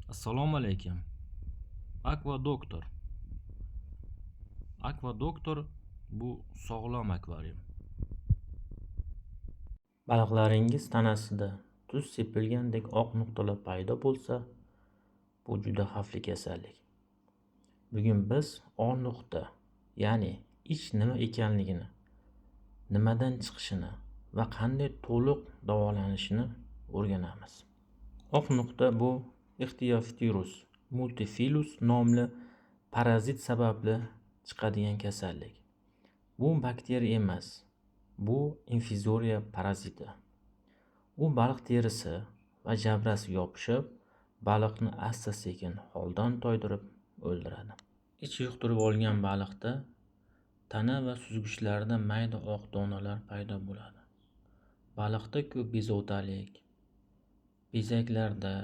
Assalomu alaykum. Akvadoktor. Akvadoktor bu sog'lom akvarium. Baliqlaringiz tanasida tuz sepilgandek oq nuqtalar paydo bo'lsa, bu juda xavfli kasallik. Bugun biz O nuqta, ya'ni ich nima ekanligini, nimadan chiqishini va qanday to'liq davolanishini o'rganamiz. Oq nuqta bu Ichthyophthirus multifilus nomli parazit sababli chiqadigan kasallik. Bu bakteriya emas, bu infizoriya paraziti. U baliq terisi va jabrasiga yopishib, baliqni asta-sekin holdan toydirib o'ldiradi. Ich yuqtirib olgan baliqda tana va suzgichlarida mayda oq donalar paydo bo'ladi. Baliqda ko'p bezovtalik, bezaklarda,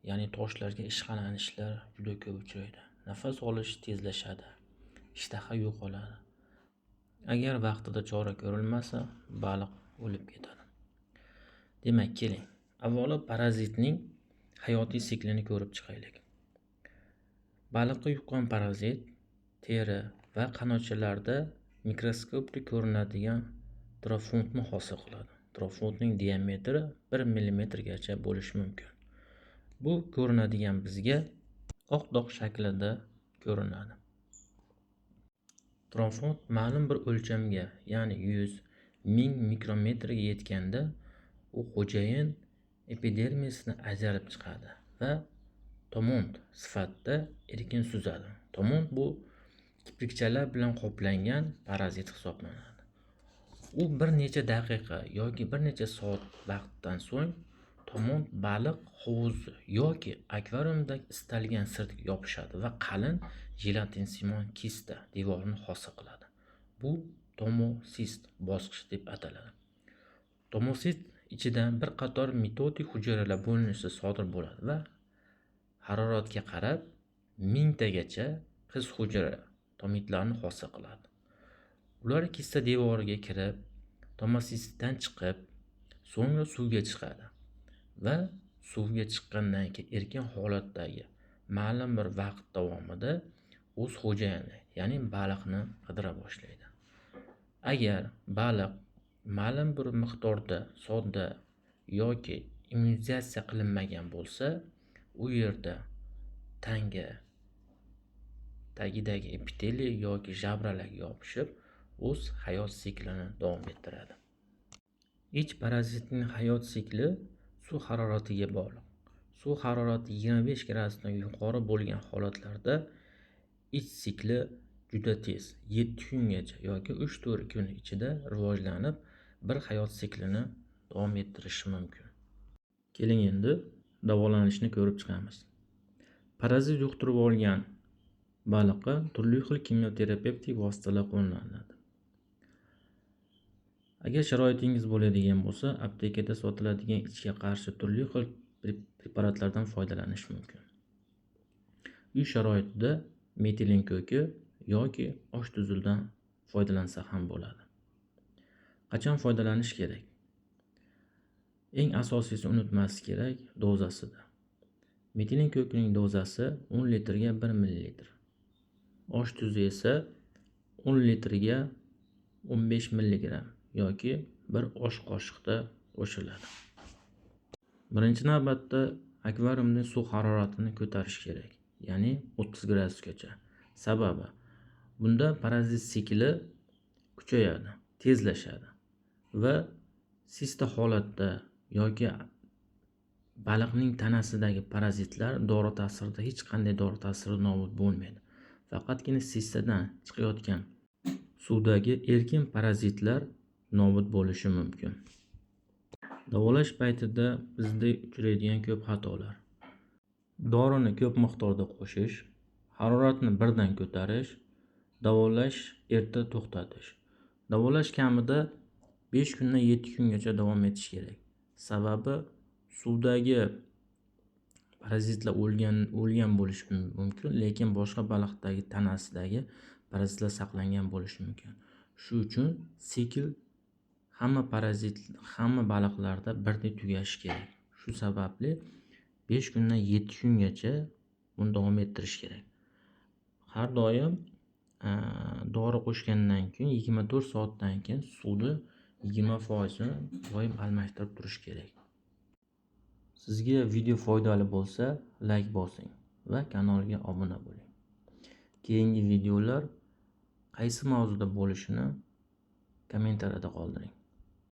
ya'ni toshlarga ishqalanishlar juda ko'p uchraydi. Nafas olish tezlashadi, ishtaha yo'qoladi. Agar vaqtida chora ko'rilmasa, baliq o'lib ketadi. Demak, keling, avvalo parazitning hayotiy siklini ko'rib chiqaylik. Baliqqa yuqqan parazit teri va qanotchalarda mikroskopda ko'rinadigan trofondni hosil qiladi. Trofondning diametri 1 mm gacha bo'lishi mumkin. Bu ko'rinadigan bizga oq dog' shaklida ko'rinadi. Trofond ma'lum bir o'lchamga, ya'ni 100-1000 mikrometrga yetganda, u xo'jayin epidermisni ajralib chiqadi va tomont sifatida erkin suzadi. Tomont bu kiprikchalar bilan qoplangan parazit hisoblanadi. U bir necha daqiqa yoki bir necha soat vaqtdan so'ng tomont baliq hovuzi yoki akvariumdagi istalgan sirtga yopishadi va qalin jelatinsimon kista devorni hosil qiladi. Bu tomosist bosqichi deb ataladi. Tomosist ichida bir qator mitotik hujayralar bo'linishi sodir bo'ladi va haroratga qarab 1000 tagacha qiz hujayra tomitlarni hosil qiladi. Ular kista devoriga kirib, tomosistdan chiqib, so'ngra suvga chiqadi va suvga chiqqandan keyin erkin holatdagi ma'lum bir vaqt davomida o'z xo'jayini, ya'ni baliqni qidira boshlaydi. Agar baliq ma'lum bir miqdorda sodda yoki immunizatsiya qilinmagan bo'lsa, u yerda tanga tagidagi epiteliy yoki jabralarga yopishib, o'z hayot siklini davom ettiradi. Ich parazitning hayot sikli suv haroratiga bog'liq. Suv harorati 25 gradusdan yuqori bo'lgan holatlarda ich sikli juda tez, 7 kungacha yoki 3-4 kun ichida rivojlanib, bir hayot siklini davom ettirishi mumkin. Keling endi davolanishni ko'rib chiqamiz. Parazit yuqtirib olgan baliqqa turli xil kimyoterapevtik vositalar qo'llanadi. Agar sharoitingiz bo'ladigan bo'lsa, aptekada sotiladigan ichga qarshi turli xil preparatlardan foydalanish mumkin. Uy sharoitida metilin ko'ki yoki osh tuzidan foydalansa ham bo'ladi. Qachon foydalanish kerak? Eng asosiysi unutmaslik kerak dozasida. Metilin ko'kining dozasi 10 litrga 1 ml. Osh tuzi esa 10 litrga 15 mg yoki 1 osh qoshiqda qo'shiladi. Birinchi navbatda akvariumning suv haroratini ko'tarish kerak, ya'ni 30 gradusgacha. Sababi bunda parazit sikli kuchayadi, tezlashadi va sista holatda yoki baliqning tanasidagi parazitlar dori ta'sirida hech qanday dori ta'siri nobud bo'lmaydi. Faqatgina sistadan chiqayotgan suvdagi erkin parazitlar nobud bo'lishi mumkin. Davolash paytida bizda uchraydigan ko'p xatolar. Dorini ko'p miqdorda qo'shish, haroratni birdan ko'tarish, davolash erta to'xtatish. Davolash kamida 5 kundan 7 kungacha davom etishi kerak. Sababi suvdagi parazitlar o'lgan bo'lishi mumkin, lekin boshqa baliqdagi tanasidagi parazitlar saqlangan bo'lishi mumkin. Shu uchun sikl hamma baliqlarda birdek tugashi kerak. Shu sababli 5 kundan 7 kungacha buni davom ettirish kerak. Har doim dori qo'shgandan keyin 24 soatdan keyin suvni 20% doim almashtirib turish kerak. Sizga video foydali bo'lsa, like bosing va kanalga obuna bo'ling. Keyingi videolar qaysi mavzuda bo'lishini kommentariyada qoldiring.